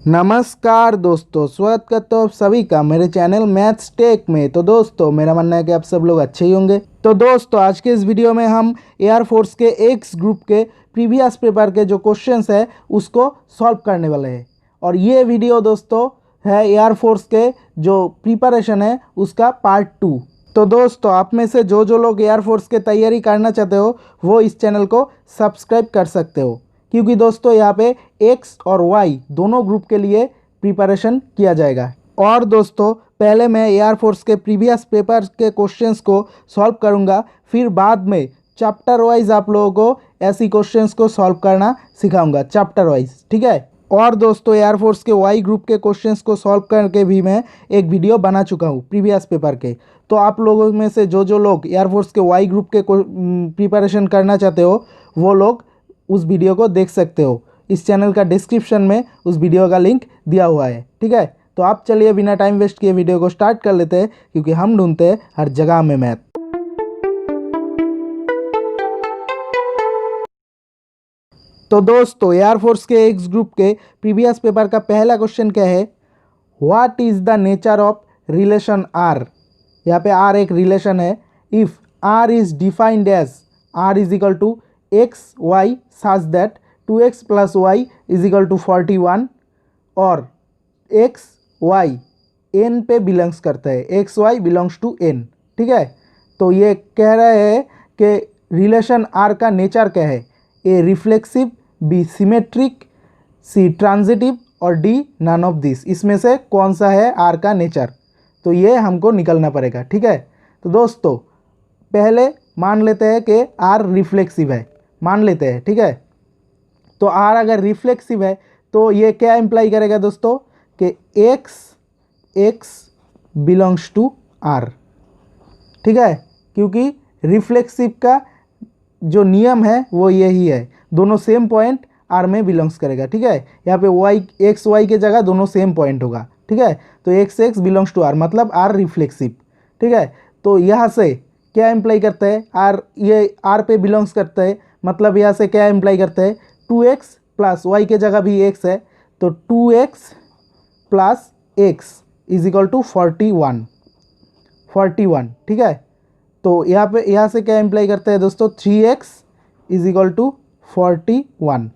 नमस्कार दोस्तों, स्वागत करता हूँ आप सभी का मेरे चैनल मैथ्स टेक में। तो दोस्तों, मेरा मानना है कि आप सब लोग अच्छे ही होंगे। तो दोस्तों, आज के इस वीडियो में हम एयरफोर्स के एक्स ग्रुप के प्रीवियस पेपर के जो क्वेश्चंस है उसको सॉल्व करने वाले हैं। और ये वीडियो दोस्तों है एयरफोर्स के जो प्रिपरेशन है उसका पार्ट 2। तो दोस्तों, आप में से जो लोग एयरफोर्स के तैयारी करना चाहते हो वो इस चैनल को सब्सक्राइब कर सकते हो, क्योंकि दोस्तों यहाँ पे एक्स और वाई दोनों ग्रुप के लिए प्रिपरेशन किया जाएगा। और दोस्तों, पहले मैं एयरफोर्स के प्रीवियस पेपर के क्वेश्चंस को सॉल्व करूँगा, फिर बाद में चैप्टर वाइज आप लोगों को ऐसी क्वेश्चंस को सॉल्व करना सिखाऊंगा चैप्टर वाइज, ठीक है। और दोस्तों, एयरफोर्स के वाई ग्रुप के क्वेश्चंस को सॉल्व करके भी मैं एक वीडियो बना चुका हूँ प्रीवियस पेपर के। तो आप लोगों में से जो लोग एयरफोर्स के वाई ग्रुप के प्रिपरेशन करना चाहते हो वो लोग उस वीडियो को देख सकते हो। इस चैनल का डिस्क्रिप्शन में उस वीडियो का लिंक दिया हुआ है, ठीक है। तो आप चलिए बिना टाइम वेस्ट किए वीडियो को स्टार्ट कर लेते हैं, क्योंकि हम ढूंढते हैं हर जगह में मैथ। तो दोस्तों, एयरफोर्स के एक्स ग्रुप के प्रीवियस पेपर का पहला क्वेश्चन क्या है? What is the nature of relation R? यहाँ पे आर एक रिलेशन है। If R is defined as R is equal to X Y such that 2x + y is equal to 41 और एक्स वाई एन पे belongs करता है, X Y belongs to N, ठीक है। तो ये कह रहे हैं कि रिलेशन आर का नेचर क्या है? A reflexive, B symmetric, C transitive और डी नन ऑफ दिस। इसमें से कौन सा है आर का नेचर? तो ये हमको निकलना पड़ेगा, ठीक है। तो दोस्तों, पहले मान लेते हैं कि आर रिफ्लेक्सिव है, मान लेते हैं, ठीक है। तो आर अगर रिफ्लेक्सिव है तो ये क्या इम्प्लाई करेगा दोस्तों कि एक्स बिलोंग्स टू आर, ठीक है। क्योंकि रिफ्लेक्सिव का जो नियम है वो यही है, दोनों सेम पॉइंट आर में बिलोंग्स करेगा, ठीक है। यहाँ पे वाई एक्स वाई के जगह दोनों सेम पॉइंट होगा, ठीक है। तो एक्स बिलोंग्स टू आर मतलब आर रिफ्लेक्सिव, ठीक है। तो यहाँ से क्या इम्प्लाई करता है? आर, ये आर पे बिलोंग्स करता है, मतलब यहाँ से क्या इम्प्लाई करता है? 2x + y के जगह भी x है, तो 2x + x is equal to 41, ठीक है। तो यहाँ से क्या इम्प्लाई करता है दोस्तों? 3x is equal to 41।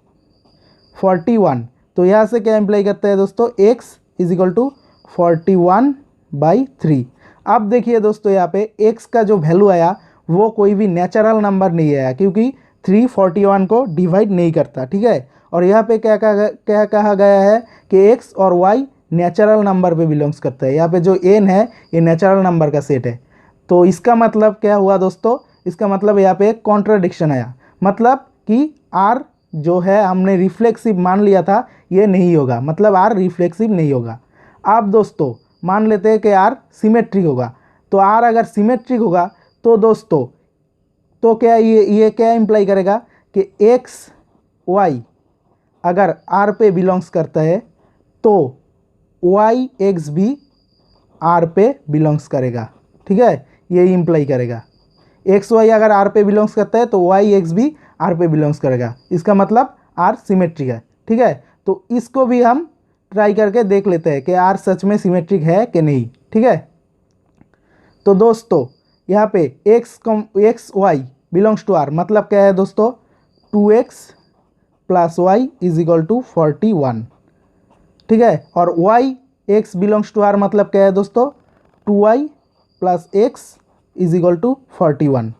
तो यहाँ से क्या इम्प्लाई करता है दोस्तों? x is equal to 41/3। अब देखिए दोस्तों, यहाँ पे x का जो वैल्यू आया वो कोई भी नेचुरल नंबर नहीं आया, क्योंकि 341 को डिवाइड नहीं करता, ठीक है। और यहाँ पे क्या कहा गया है कि x और y नेचुरल नंबर पे बिलोंग्स करता है। यहाँ पे जो n है ये नेचुरल नंबर का सेट है। तो इसका मतलब क्या हुआ दोस्तों? इसका मतलब यहाँ पे एक कॉन्ट्राडिक्शन आया, मतलब कि r जो है हमने रिफ्लेक्सिव मान लिया था ये नहीं होगा, मतलब r रिफ्लेक्सिव नहीं होगा। अब दोस्तों मान लेते हैं कि r सिमेट्रिक होगा। तो r अगर सिमेट्रिक होगा तो दोस्तों तो क्या ये क्या इम्प्लाई करेगा कि एक्स वाई अगर आर पे बिलोंग्स करता है तो वाई एक्स भी आर पे बिलोंग्स करेगा, ठीक है। ये इम्प्लाई करेगा एक्स वाई अगर आर पे बिलोंग्स करता है तो वाई एक्स भी आर पे बिलोंग्स करेगा। इसका मतलब आर सिमेट्रिक है, ठीक है। तो इसको भी हम ट्राई करके देख लेते हैं कि आर सच में सिमेट्रिक है कि नहीं, ठीक है। तो दोस्तों यहाँ पे X Y belongs to R मतलब क्या है दोस्तों? 2x + y is equal to 41, ठीक है। और y x belongs to R मतलब क्या है दोस्तों? 2y + x is equal to 41,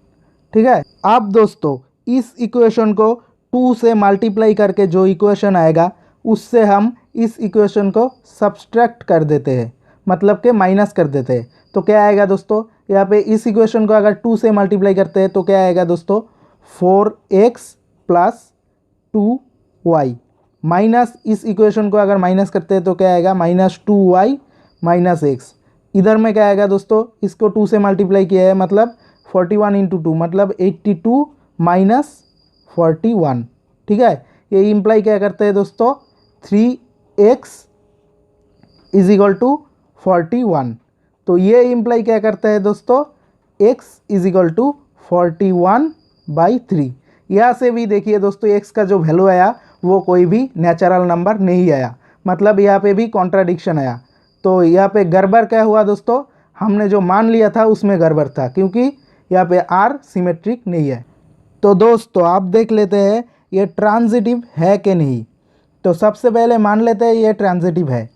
ठीक है। अब दोस्तों इस इक्वेशन को 2 से मल्टीप्लाई करके जो इक्वेशन आएगा उससे हम इस इक्वेशन को सब्सट्रैक्ट कर देते हैं, मतलब कि माइनस कर देते हैं। तो क्या आएगा दोस्तों? यहाँ पे इस इक्वेशन को अगर 2 से मल्टीप्लाई करते हैं तो क्या आएगा दोस्तों? 4x + 2y माइनस इस इक्वेशन को अगर माइनस करते हैं तो क्या आएगा? -2y - x। इधर में क्या आएगा दोस्तों? इसको 2 से मल्टीप्लाई किया है मतलब 41 × 2 मतलब 82 - 41, ठीक है। ये इम्प्लाई क्या करते हैं दोस्तों? 3x is equal to 41। तो ये इम्प्लाई क्या करता है दोस्तों? x is equal to 41/3। यहाँ से भी देखिए दोस्तों x का जो वैल्यू आया वो कोई भी नेचुरल नंबर नहीं आया, मतलब यहाँ पे भी कॉन्ट्राडिक्शन आया। तो यहाँ पे गड़बड़ क्या हुआ दोस्तों, हमने जो मान लिया था उसमें गड़बड़ था, क्योंकि यहाँ पे आर सिमेट्रिक नहीं है। तो दोस्तों आप देख लेते हैं ये ट्रांजिटिव है कि नहीं। तो सबसे पहले मान लेते हैं ये ट्रांजिटिव है।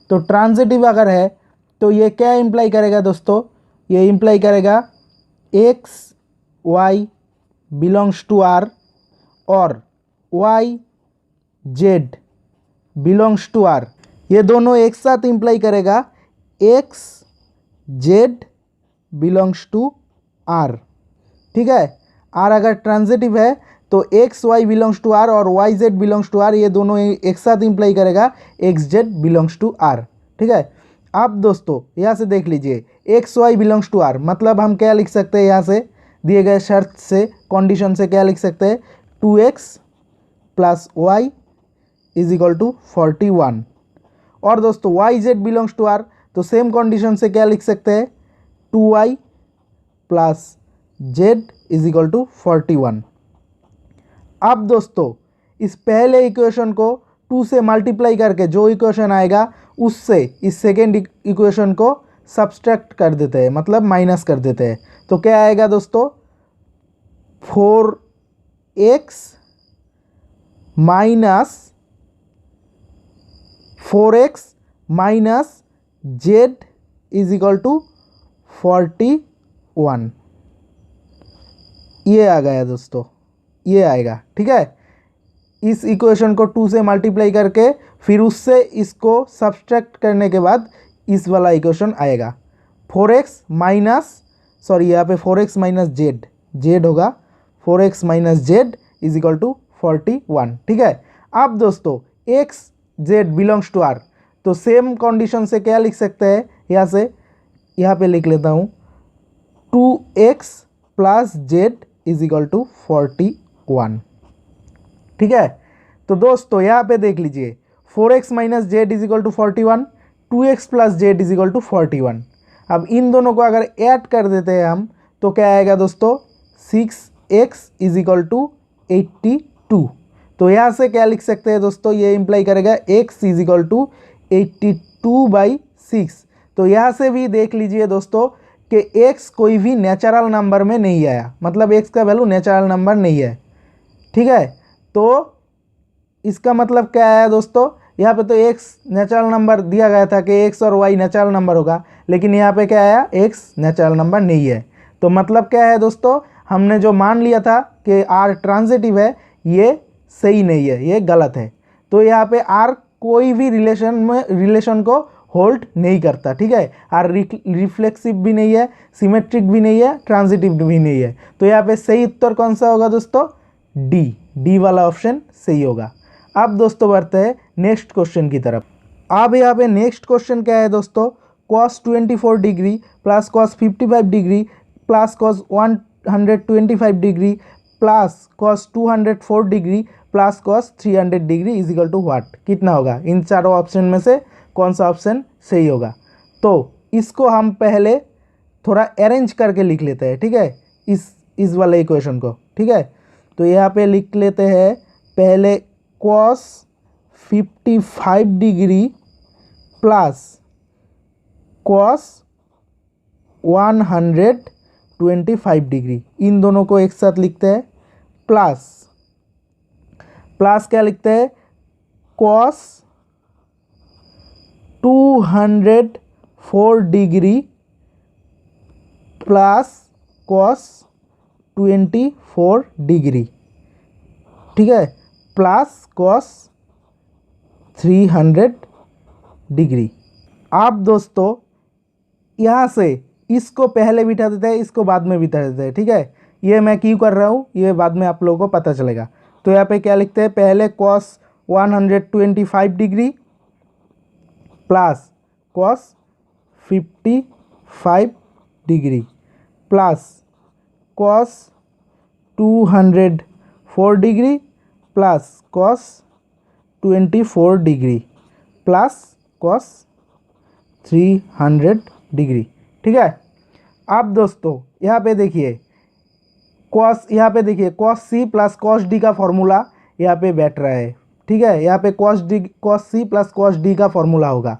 तो ट्रांजिटिव अगर है तो ये क्या इम्प्लाई करेगा दोस्तों, ये इम्प्लाई करेगा X Y belongs to R और Y Z belongs to R, ये दोनों एक साथ इम्प्लाई करेगा X Z belongs to R. ठीक है, आर अगर ट्रांजिटिव है तो X Y belongs to R और Y Z belongs to R, ये दोनों एक साथ इम्प्लाई करेगा X Z belongs to R. ठीक है, अब दोस्तों यहाँ से देख लीजिए X Y belongs to R, मतलब हम क्या लिख सकते हैं, यहाँ से दिए गए शर्त से, कंडीशन से क्या लिख सकते हैं, 2x plus Y is equal to 41। और दोस्तों Y Z belongs to R, तो सेम कंडीशन से क्या लिख सकते हैं, 2y plus Z is equal to 41। अब दोस्तों इस पहले इक्वेशन को 2 से मल्टीप्लाई करके जो इक्वेशन आएगा उससे इस सेकेंड इक्वेशन को सब्सट्रैक्ट कर देते हैं, मतलब माइनस कर देते हैं। तो क्या आएगा दोस्तों, 4x minus 4x minus Z is equal to 41, ये आ गया दोस्तों, ये आएगा। ठीक है, इस इक्वेशन को 2 से मल्टीप्लाई करके फिर उससे इसको सब्सट्रैक्ट करने के बाद इस वाला इक्वेशन आएगा 4x माइनस, सॉरी यहाँ पे 4x माइनस जेड, जेड होगा 4x minus Z is equal to 41। ठीक है, अब दोस्तों x z belongs to R, तो सेम कंडीशन से क्या लिख सकते हैं, यहाँ से यहाँ पे लिख लेता हूँ 2x plus Z is equal to 41। ठीक है, तो दोस्तों यहाँ पे देख लीजिए 4x minus Z is equal to 41, 2x plus Z is equal to 41। अब इन दोनों को अगर ऐड कर देते हैं हम तो क्या आएगा दोस्तों, 6x इज इक्वल टू 82। तो यहाँ से क्या लिख सकते हैं दोस्तों, ये इम्प्लाई करेगा x इज इक्वल टू 82/6। तो यहाँ से भी देख लीजिए दोस्तों कि x कोई भी नेचुरल नंबर में नहीं आया, मतलब x का वैल्यू नेचुरल नंबर नहीं है। ठीक है, तो इसका मतलब क्या है दोस्तों, यहाँ पे तो x नेचुरल नंबर दिया गया था कि x और y नेचुरल नंबर होगा, लेकिन यहाँ पे क्या आया, x नेचुरल नंबर नहीं है। तो मतलब क्या है दोस्तों, हमने जो मान लिया था कि r ट्रांजिटिव है, ये सही नहीं है, ये गलत है। तो यहाँ पे r कोई भी रिलेशन को होल्ड नहीं करता। ठीक है, r रिफ्लेक्सिव भी नहीं है, सिमेट्रिक भी नहीं है, ट्रांजिटिव भी नहीं है। तो यहाँ पे सही उत्तर कौन सा होगा दोस्तों, डी वाला ऑप्शन सही होगा। अब दोस्तों बढ़ते हैं नेक्स्ट क्वेश्चन की तरफ। अब यहाँ पे नेक्स्ट क्वेश्चन क्या है दोस्तों, cos 24 degree plus cos 55 degree plus cos 125 degree plus cos 204 degree plus cos 300 degree is equal to what, कितना होगा, इन चारों ऑप्शन में से कौन सा ऑप्शन सही होगा। तो इसको हम पहले थोड़ा अरेंज करके लिख लेते हैं। ठीक है, इस वाले इक्वेशन को। ठीक है, तो यहाँ पे लिख लेते हैं पहले cos 55 degree plus cos 125 degree, इन दोनों को एक साथ लिखते हैं, प्लस क्या लिखते हैं, cos 204 degree plus cos 24 degree. ठीक है, प्लस cos 300 डिग्री। आप दोस्तों यहाँ से इसको पहले बिठा देते हैं, इसको बाद में बिठा देते हैं। ठीक है, ये मैं क्यों कर रहा हूँ ये बाद में आप लोगों को पता चलेगा। तो यहाँ पे क्या लिखते हैं, पहले cos 125 degree plus cos 55 degree plus cos 204 degree plus cos 24 degree plus cos 300 degree. ठीक है, अब दोस्तों यहाँ पे देखिए cos, यहाँ पे देखिए cos c plus cos d का फॉर्मूला यहाँ पे बैठ रहा है। ठीक है। यहाँ पे cos C plus cos D का फॉर्मूला होगा।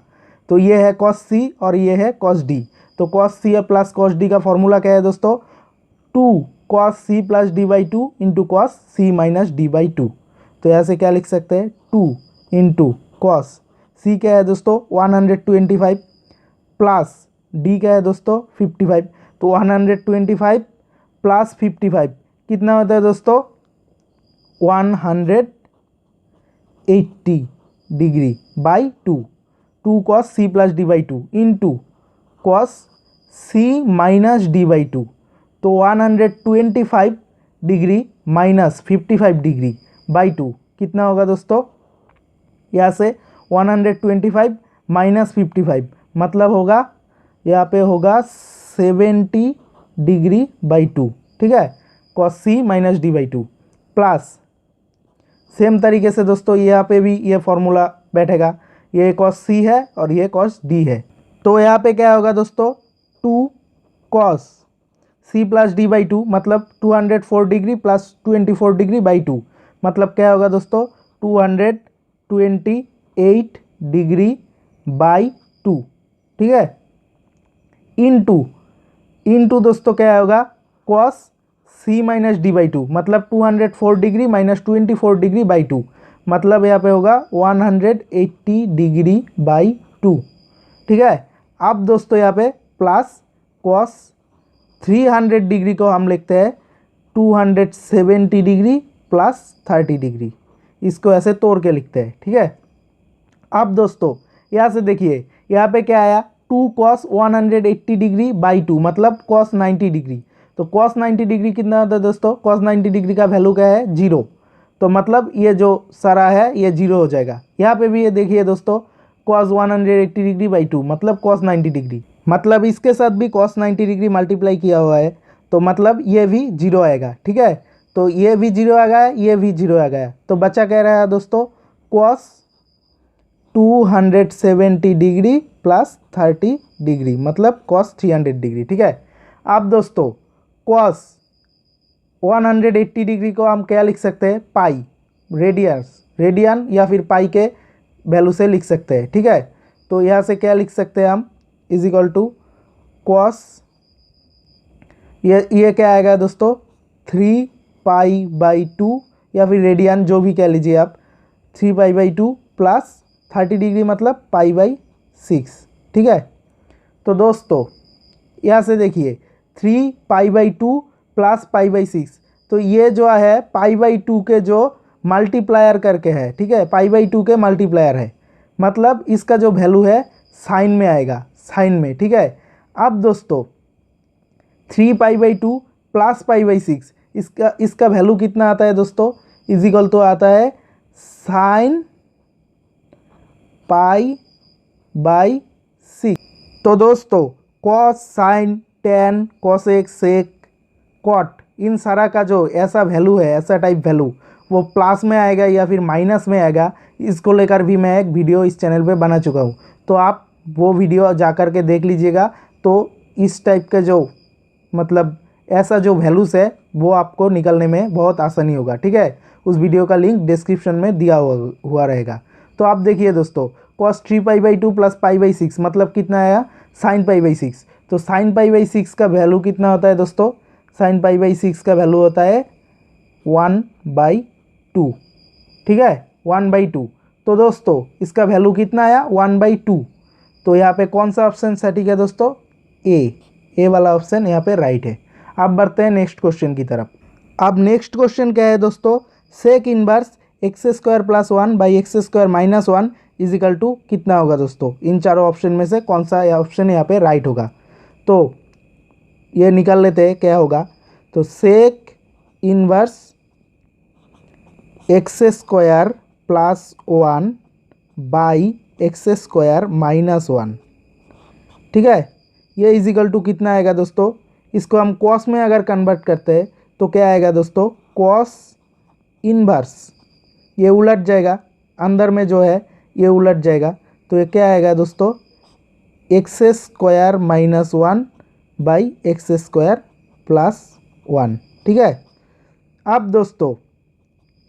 तो ये है कॉस सी और ये है कॉस डी। तो cos C plus cos D का फॉर्मूला क्या है दोस्तों, 2 cos C plus D by two into cos C minus D by two. तो यहाँ से क्या लिख सकते हैं, 2 इंटू कॉस सी क्या है दोस्तों 125 प्लस डी क्या है दोस्तों 55। तो 125 प्लस 55 कितना होता है दोस्तों 180 degree by 2 cos C plus D by two into cos C minus D by two. तो 125 डिग्री माइनस 55 डिग्री बाई 2 कितना होगा दोस्तों, यहाँ से 125 माइनस 55 मतलब होगा यहाँ पे होगा 70 डिग्री बाई 2, ठीक है। Cos C minus D by two plus सेम तरीके से दोस्तों यहाँ पे भी ये फॉर्मूला बैठेगा, ये कॉस सी है और ये कॉस डी है। तो यहाँ पे क्या होगा दोस्तों 2 cos C plus D by two मतलब 204 डिग्री प्लस 24 डिग्री बाई 2 मतलब क्या होगा दोस्तों 228 डिग्री बाई 2, ठीक है। इंटू दोस्तों क्या होगा cos C minus D by two मतलब 204 डिग्री माइनस 24 डिग्री बाई 2 मतलब यहाँ पे होगा 180 डिग्री बाई 2, ठीक है। अब दोस्तों यहाँ पे प्लस कॉस 300 डिग्री को हम लिखते हैं 270 डिग्री प्लस 30 डिग्री, इसको ऐसे तोड़ के लिखते हैं, ठीक है। अब दोस्तों यहाँ से देखिए यहाँ पे क्या आया 2 कॉस 180 डिग्री बाई 2 मतलब कॉस 90 डिग्री। तो कॉस 90 डिग्री कितना होता है दोस्तों, कॉस 90 डिग्री का वैल्यू क्या है 0। तो मतलब ये जो सारा है ये 0 हो जाएगा। यहाँ पे भी ये देखिए दोस्तों कॉस 180 डिग्री बाई 2 मतलब कॉस 90 डिग्री मतलब इसके साथ भी कॉस 90 डिग्री मल्टीप्लाई किया हुआ है तो मतलब ये भी 0 आएगा, ठीक है। तो ये भी 0 आ गया, ये भी 0 आ गया। तो बच्चा कह रहा है दोस्तों कॉस 270 डिग्री प्लस 30 डिग्री मतलब कॉस 300 डिग्री, ठीक है। अब दोस्तों कॉस 180 डिग्री को हम क्या लिख सकते हैं पाई रेडियन या फिर पाई के वैल्यू से लिख सकते हैं, ठीक है। तो यहाँ से क्या लिख सकते हैं हम इज इक्वल टू कॉस ये क्या आएगा दोस्तों 3 पाई बाई 2 या फिर रेडियन जो भी कह लीजिए आप 3 पाई बाई 2 प्लस 30 डिग्री मतलब पाई बाई 6, ठीक है। तो दोस्तों यहाँ से देखिए 3 पाई बाई 2 प्लस पाई बाई 6 तो ये जो है पाई बाई 2 के जो मल्टीप्लायर करके है, ठीक है, पाई बाई 2 के मल्टीप्लायर है मतलब इसका जो वैल्यू है साइन में आएगा, साइन में, ठीक है। अब दोस्तों 3 पाई बाई 2 प्लस पाई बाई 6 इसका वैल्यू कितना आता है दोस्तों इज इक्वल तो आता है साइन पाई बाई 6। तो दोस्तों cos sine tan cosec sec cot इन सारा का जो ऐसा वैल्यू है ऐसा टाइप वैल्यू वो प्लस में आएगा या फिर माइनस में आएगा, इसको लेकर भी मैं एक वीडियो इस चैनल पे बना चुका हूँ। तो आप वो वीडियो जा कर के देख लीजिएगा। तो इस टाइप का जो मतलब ऐसा जो वैल्यूज़ है वो आपको निकलने में बहुत आसानी होगा, ठीक है। उस वीडियो का लिंक डिस्क्रिप्शन में दिया हुआ रहेगा। तो आप देखिए दोस्तों cos 3 pi by 2 plus pi by 6 मतलब कितना आया साइन पाई बाई 6। तो साइन पाई बाई 6 का वैल्यू कितना होता है दोस्तों, साइन पाई बाई 6 का वैल्यू होता है 1/2, ठीक है, 1/2। तो दोस्तों इसका वैल्यू कितना आया 1/2। तो यहाँ पे कौन सा ऑप्शन सटीक है दोस्तों, ए वाला ऑप्शन यहाँ पे राइट है। अब बढ़ते हैं नेक्स्ट क्वेश्चन की तरफ। अब नेक्स्ट क्वेश्चन क्या है दोस्तों, sec inverse X square plus 1 by X square minus 1 is equal to कितना होगा दोस्तों, इन चारों ऑप्शन में से कौन सा ऑप्शन यहाँ पे राइट होगा। तो ये निकाल लेते हैं क्या होगा। तो sec inverse X square plus 1 by X square minus 1, ठीक है, ये इज इक्वल टू कितना आएगा दोस्तों, इसको हम कॉस में अगर कन्वर्ट करते हैं तो क्या आएगा दोस्तों कॉस इनवर्स, ये उलट जाएगा अंदर में जो है ये उलट जाएगा। तो ये क्या आएगा दोस्तों X square minus 1 by X square plus 1, ठीक है। अब दोस्तों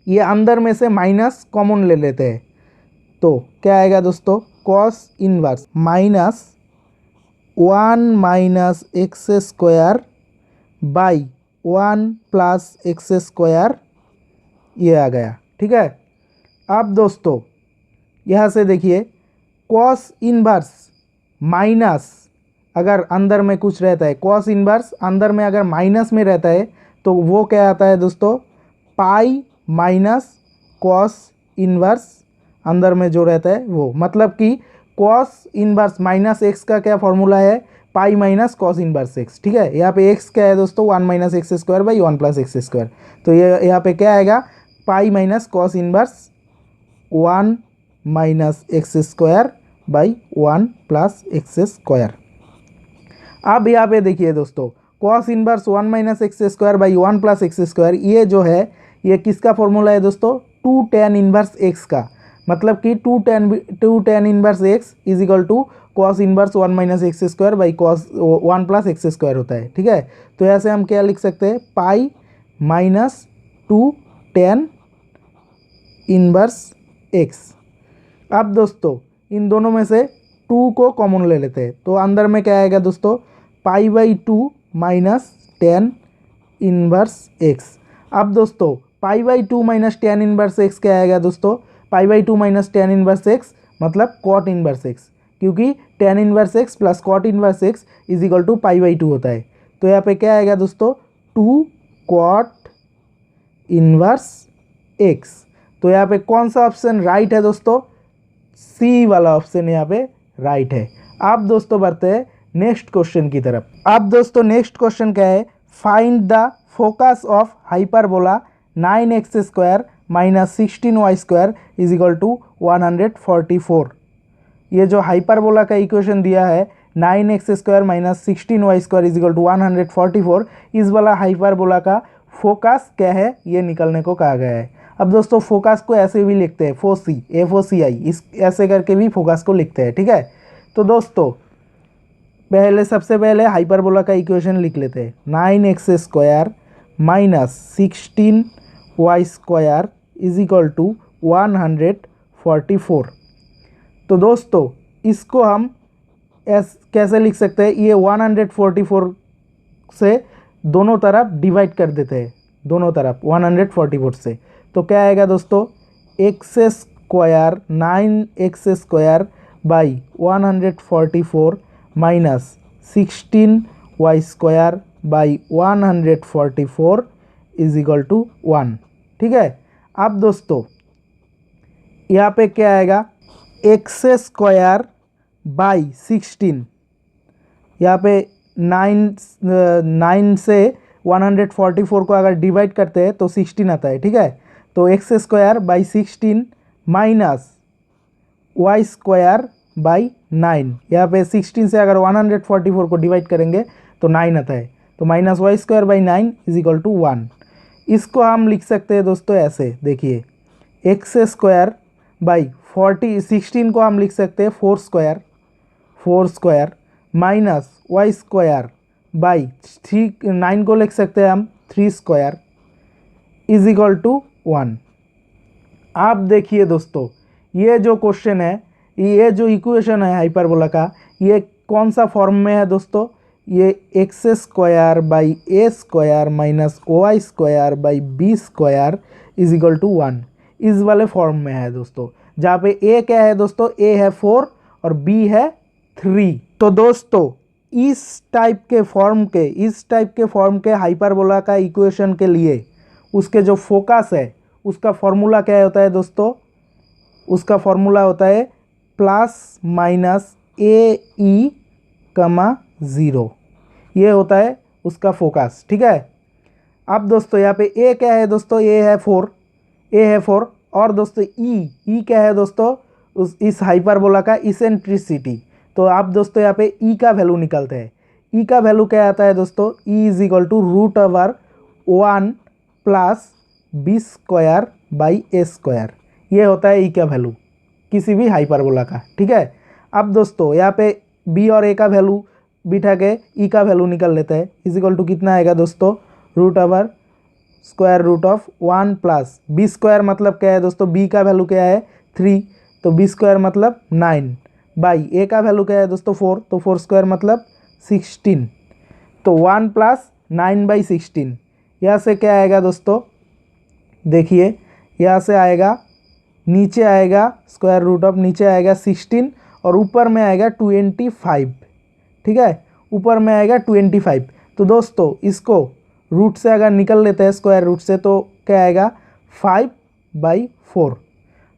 ये अंदर में से माइनस कॉमन ले लेते हैं, तो क्या आएगा दोस्तों, cos inverse minus 1 minus X square by 1 plus X square, ये आ गया। ठीक है। अब दोस्तों यहाँ से देखिए, कॉस इनवर्स माइनस, अगर अंदर में कुछ रहता है, कॉस इनवर्स अंदर में अगर माइनस में रहता है तो वो क्या आता है दोस्तों, पाई माइनस कॉस इनवर्स अंदर में जो रहता है वो, मतलब कि कॉस इनवर्स माइनस एक्स का क्या फॉर्मूला है, pi minus cos inverse x. ठीक है। यहाँ पे एक्स क्या है दोस्तों, 1 minus X square by 1 plus X square, तो ये यहाँ पे क्या आएगा, pi minus cos inverse 1 minus X square by 1 plus X square. अब यहाँ पे देखिए दोस्तों, cos inverse 1 minus X square by 1 plus X square, ये जो है ये किसका फॉर्मूला है दोस्तों, 2 tan इनवर्स एक्स का, मतलब कि 2 tan inverse X is equal to cos inverse 1 minus X square by cos 1 plus X square होता है। ठीक है। तो ऐसे हम क्या लिख सकते हैं, pi minus 2 tan inverse X. अब दोस्तों इन दोनों में से 2 को कॉमन ले लेते हैं, तो अंदर में क्या आएगा दोस्तों, pi by 2 minus tan inverse X. अब दोस्तों pi by 2 minus tan inverse X क्या आएगा दोस्तों, pi by 2 minus tan inverse X मतलब कॉट इनवर्स एक्स, क्योंकि tan inverse X plus cot inverse X is equal to pi by 2 होता है। तो यहाँ पे क्या आएगा दोस्तों, 2 कॉट इनवर्स एक्स। तो यहाँ पे कौन सा ऑप्शन राइट है दोस्तों, सी वाला ऑप्शन यहाँ पे राइट है। अब दोस्तों बढ़ते हैं नेक्स्ट क्वेश्चन की तरफ। अब दोस्तों नेक्स्ट क्वेश्चन क्या है, find the focus of hyperbola 9x square minus 16y square is equal to 144। ये जो हाइपरबोला का इक्वेशन दिया है 9x square minus 16y square is equal to 144, इस वाला हाइपरबोला का फोकस क्या है ये निकलने को कहा गया है। अब दोस्तों फोकस को ऐसे भी लिखते हैं, फोसी FOCI, इस ऐसे करके भी फोकस को लिखते हैं। ठीक है। तो दोस्तों पहले सबसे पहले हाइपरबोला का इक्वेशन लिख लेते हैं, 9x square minus 16y square is equal to 144। तो दोस्तों इसको हम कैसे लिख सकते हैं, ये 144 से दोनों तरफ डिवाइड कर देते हैं, दोनों तरफ 144 से, तो क्या आएगा दोस्तों, X square 9x square by 144 minus 16y square by 144 is equal to 1। ठीक है। अब दोस्तों यहाँ पे क्या आएगा, एक्स स्क्वायर बाई 16, यहाँ पे 9 से 144 को अगर डिवाइड करते हैं तो 16 आता है। ठीक है। तो X square by 16 minus Y square by 9, यहाँ पे 16 से अगर 144 को डिवाइड करेंगे तो 9 आता है, तो minus Y square by 9 is equal to 1। इसको हम लिख सकते हैं दोस्तों ऐसे, देखिए एक्स स्क्वायर बाई 16 को हम लिख सकते हैं 4 square minus Y square by 9 को लिख सकते हैं हम 3 स्क्वायर इज इक्वल टू 1। आप देखिए दोस्तों ये जो क्वेश्चन है, ये जो इक्वेशन है हाइपरबोला का, ये कौन सा फॉर्म में है दोस्तों, ये X square by A square minus Y square by B square is equal to 1, इस वाले फॉर्म में है दोस्तों, जहाँ पे ए क्या है दोस्तों, ए है 4 और बी है 3। तो दोस्तों इस टाइप के फॉर्म के हाइपरबोला का इक्वेशन के लिए उसके जो फोकस है उसका फॉर्मूला क्या होता है दोस्तों, उसका फॉर्मूला होता है प्लस माइनस AE, 0, ये होता है उसका फोकस। ठीक है। अब दोस्तों यहाँ पे ए क्या है दोस्तों, ए है 4, और दोस्तों ई क्या है दोस्तों, इस हाइपरबोला का इसेंट्रिसिटी। तो आप दोस्तों यहाँ पे ई का वैल्यू निकालते हैं, ई का वैल्यू क्या आता है दोस्तों, E is equal to √1 plus B square by A square, ये होता है ई का वैल्यू किसी भी हाइपरबोला का। ठीक है। अब दोस्तों यहाँ पे बी और ए का वैल्यू बिठा के ई का वैल्यू निकल लेते हैं, इज इक्वल टू कितना आएगा दोस्तों, square root of 1 plus B square मतलब क्या है दोस्तों, बी का वैल्यू क्या है 3, तो बी स्क्वायर मतलब 9 बाई ए का वैल्यू क्या है दोस्तों 4, तो 4 स्क्वायर मतलब 16, तो 1 प्लस 9/16। यहाँ से क्या आएगा दोस्तों, देखिए यहाँ से आएगा, नीचे आएगा स्क्वायर रूट ऑफ, नीचे आएगा 16 और ऊपर में आएगा 25, ठीक है, ऊपर में आएगा 25। तो दोस्तों इसको रूट से अगर निकल लेते हैं स्क्वायर रूट से तो क्या आएगा 5/4।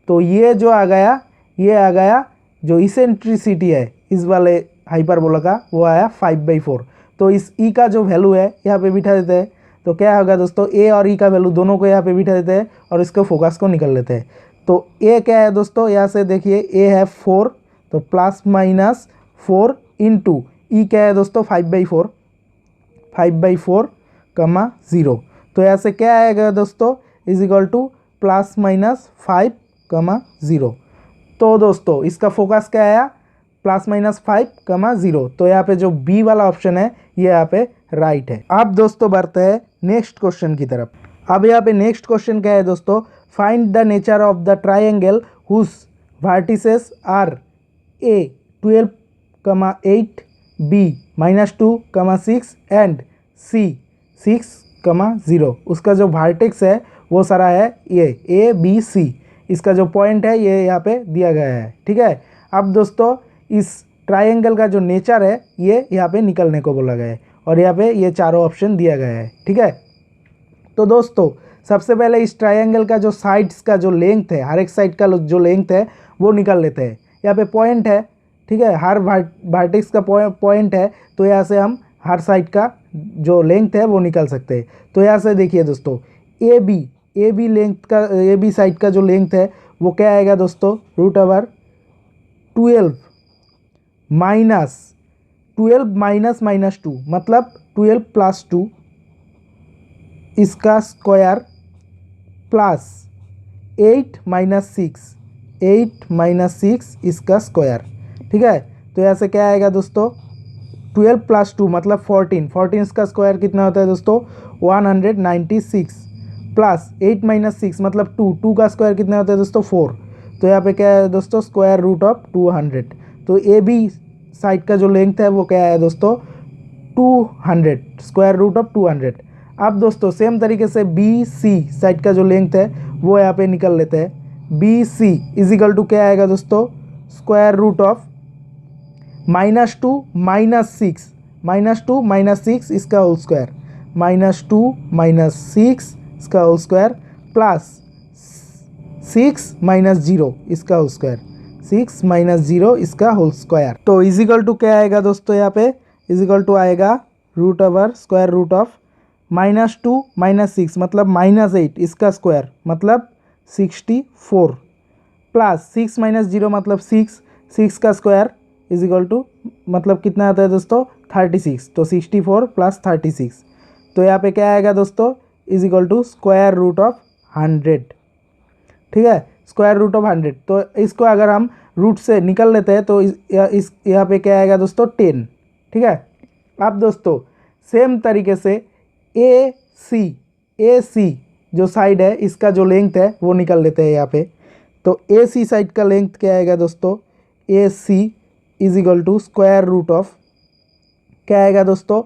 तो ये जो आ गया, ये आ गया जो इसेंट्रिसिटी है इस वाले हाइपरबोला का, वो आया 5/4। तो इस ई का जो वैल्यू है यहाँ पे बिठा देते हैं, तो क्या होगा दोस्तों, ए और ई का वैल्यू दोनों को यहाँ पे बिठा देते हैं और इसको फोकस को निकल लेते हैं। तो ए क्या है दोस्तों, यहाँ से देखिए ए है 4, तो +-4 इंटू ई क्या है दोस्तों 5/4, 5/4, 0। तो यहाँ से क्या आएगा दोस्तों, इज इक्वल टू +-5, 0। तो दोस्तों इसका फोकस क्या आया, +-5, 0। तो यहाँ पे जो बी वाला ऑप्शन है ये यहाँ पे राइट है। अब दोस्तों बढ़ते हैं नेक्स्ट क्वेश्चन की तरफ। अब यहाँ पे नेक्स्ट क्वेश्चन क्या है दोस्तों, find the nature of the triangle whose vertices are A 12, 8, B -2, 6 and C 6, 0। उसका जो वर्टेक्स है वो सारा है ये ए बी सी, इसका जो पॉइंट है ये यहाँ पे दिया गया है, ठीक है। अब दोस्तों इस ट्रायंगल का जो नेचर है ये यहाँ पे निकलने को बोला गया है और यहाँ पे ये चारों ऑप्शन दिया गया है, ठीक है। तो दोस्तों सबसे पहले इस ट्रायंगल का जो साइड्स का जो लेंथ है, हर एक साइड का जो लेंथ है वो निकाल लेते हैं। यहाँ पे पॉइंट है, ठीक है, हर वर्टेक्स का पॉइंट है, तो यहाँ से हम हर साइड का जो लेंथ है वो निकाल सकते हैं। तो यहाँ से देखिए दोस्तों ए बी लेंथ का, ए बी साइड का जो लेंथ है वो क्या आएगा दोस्तों, √12 -2 मतलब 12 + 2 इसका स्क्वायर प्लस 8 - 6 इसका स्क्वायर, ठीक है। तो यहाँ से क्या आएगा दोस्तों, 12 + 2 मतलब 14 इसका स्क्वायर कितना होता है दोस्तों 196 प्लस 8 - 6 मतलब 2 का स्क्वायर कितना होता है दोस्तों 4। तो यहाँ पे क्या है दोस्तों स्क्वायर रूट ऑफ 200। तो ए बी साइड का जो लेंथ है वो क्या है दोस्तों 200, स्क्वायर रूट ऑफ 200। अब दोस्तों सेम तरीके से बी सी साइड का जो लेंथ है वो यहाँ पे निकल लेते हैं। B C is equal to क्या आएगा दोस्तों, स्क्वायर रूट ऑफ -2 - 6 इसका होल स्क्वायर, -2 - 6 इसका होल स्क्वायर प्लस 6 - 0 इसका होल स्क्वायर, 6 - 0 इसका होल स्क्वायर। तो इज इक्वल टू क्या आएगा दोस्तों, यहाँ पे इज इक्वल टू आएगा स्क्वायर रूट ऑफ -2 - 6 मतलब -8 इसका स्क्वायर मतलब 64 प्लस 6 - 0 मतलब 6 का स्क्वायर इज इक्वल टू मतलब कितना आता है दोस्तों 36। तो 64 + 36, तो यहाँ पे क्या आएगा दोस्तों is equal to square root of 100, ठीक है, स्क्वायर रूट ऑफ 100। तो इसको अगर हम रूट से निकल लेते हैं तो इस यहाँ पे क्या आएगा दोस्तों 10, ठीक है। अब दोस्तों सेम तरीके से ए सी जो साइड है इसका जो लेंथ है वो निकल लेते हैं यहाँ पे। तो ए सी साइड का लेंथ क्या आएगा दोस्तों, A C is equal to square root of क्या आएगा दोस्तों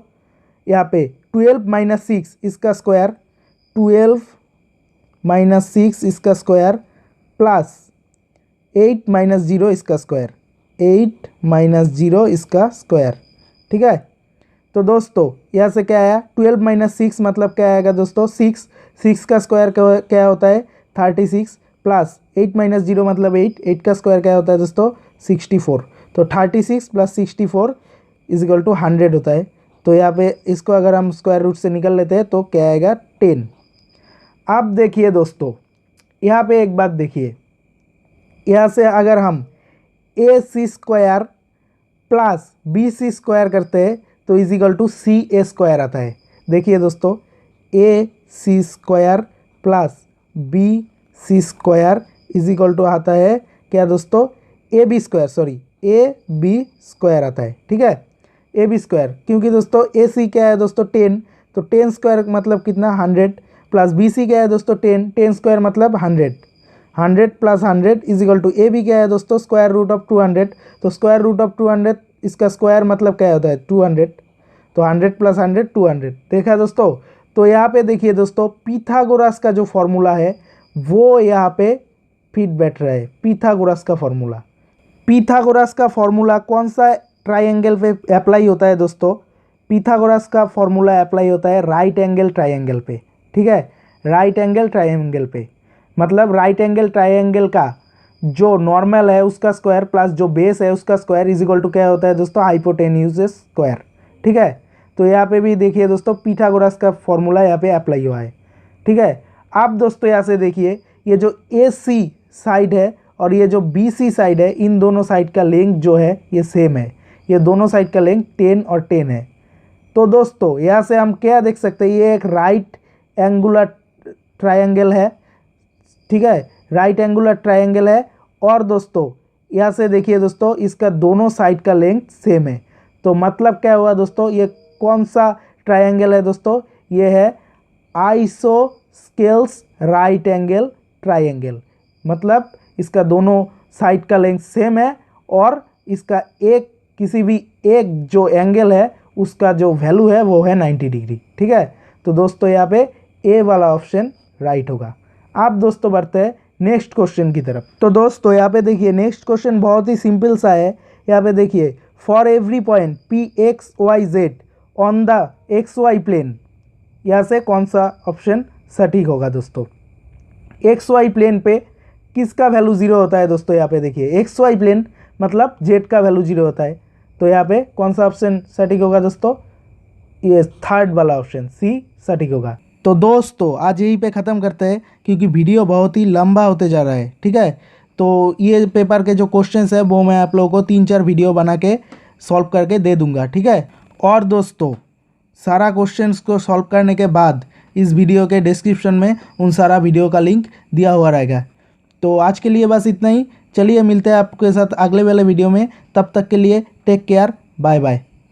यहाँ पे 12 - 6 इसका स्क्वायर, 12 - 6 इसका स्क्वायर प्लस 8 - 0 इसका स्क्वायर, 8 - 0 इसका स्क्वायर, ठीक है। तो दोस्तों यहाँ से क्या आया 12 - 6 मतलब क्या आएगा दोस्तों 6 का स्क्वायर क्या होता है 36 प्लस 8 - 0 मतलब 8 का स्क्वायर क्या होता है दोस्तों 64। तो 36 + 64 इज इक्वल टू 100 होता है। तो यहाँ पे इसको अगर हम स्क्वायर रूट से निकल लेते हैं तो क्या आएगा 10। अब देखिए दोस्तों यहाँ पे एक बात देखिए, यहाँ से अगर हम A C square plus B C square करते हैं तो is equal to C A square आता है। देखिए दोस्तों A C square plus B C square is equal to आता है क्या दोस्तों ए बी स्क्वायर आता है, ठीक है, ए बी स्क्वायर। क्योंकि दोस्तों ए सी क्या है दोस्तों 10, तो 10 स्क्वायर मतलब कितना 100 प्लस बी सी क्या है दोस्तों 10, 10 स्क्वायर मतलब 100, 100 plus 100 is equal to A B क्या है दोस्तों स्क्वायर रूट ऑफ 200, तो स्क्वायर रूट ऑफ 200 इसका स्क्वायर मतलब क्या होता है 200, तो 100 प्लस 100 200। देखा दोस्तों, तो यहाँ पे देखिए दोस्तों पीथागोरस का जो फॉर्मूला है वो यहाँ पे फिट बैठ रहा है। पीथागोरस का फॉर्मूला, पीथागोरस का फॉर्मूला कौन सा ट्राइंगल पे अप्लाई होता है दोस्तों? पीथागोरस का फॉर्मूला अप्लाई होता है राइट एंगल ट्राइंगल पे, ठीक है, राइट एंगल ट्राइंगल पे। मतलब राइट एंगल ट्राइंगल का जो नॉर्मल है उसका स्क्वायर प्लस जो बेस है उसका स्क्वायर इज इक्वल टू क्या होता है दोस्तों हाइपोटेन्यूज स्क्वायर, ठीक है। तो यहाँ पे भी देखिए दोस्तों पीथागोरस का फॉर्मूला यहाँ पे अप्लाई हुआ है, ठीक है। अब दोस्तों यहाँ से देखिए ये जो ए सी साइड है और ये जो बी सी साइड है, इन दोनों साइड का लेंथ जो है ये सेम है, ये दोनों साइड का लेंथ 10 और 10 है। तो दोस्तों यहाँ से हम क्या देख सकते हैं, ये एक राइट एंगुलर ट्रायंगल है, ठीक है, राइट एंगुलर ट्रायंगल है। और दोस्तों यहाँ से देखिए दोस्तों इसका दोनों साइड का लेंथ सेम है। तो मतलब क्या हुआ दोस्तों, ये कौन सा ट्रायंगल है दोस्तों, ये है आइसोस्केल्स राइट एंगल ट्रायंगल। मतलब इसका दोनों साइड का लेंथ सेम है और इसका एक किसी भी एक जो एंगल है उसका जो वैल्यू है वो है 90 डिग्री, ठीक है। तो दोस्तों यहाँ पे ए वाला ऑप्शन राइट होगा। आप दोस्तों बढ़ते हैं नेक्स्ट क्वेश्चन की तरफ। तो दोस्तों यहाँ पे देखिए नेक्स्ट क्वेश्चन बहुत ही सिंपल सा है। यहाँ पे देखिए for every point P X Y Z on the X Y plane, यहाँ से कौन सा ऑप्शन सटीक होगा दोस्तों? एक्स वाई प्लेन पे किसका वैल्यू 0 होता है दोस्तों? यहाँ पे देखिए एक्स वाई प्लेन मतलब जेड का वैल्यू 0 होता है। तो यहाँ पे कौन सा ऑप्शन सटीक होगा दोस्तों? ये थर्ड वाला ऑप्शन सी सटीक होगा। तो दोस्तों आज यहीं पे ख़त्म करते हैं क्योंकि वीडियो बहुत ही लंबा होते जा रहा है, ठीक है। तो ये पेपर के जो क्वेश्चंस है वो मैं आप लोगों को 3-4 वीडियो बना के सॉल्व करके दे दूंगा, ठीक है। और दोस्तों सारा क्वेश्चंस को सॉल्व करने के बाद इस वीडियो के डिस्क्रिप्शन में उन सारा वीडियो का लिंक दिया हुआ रहेगा। तो आज के लिए बस इतना ही। चलिए मिलते हैं आपके साथ अगले वाले वीडियो में, तब तक के लिए टेक केयर, बाय बाय।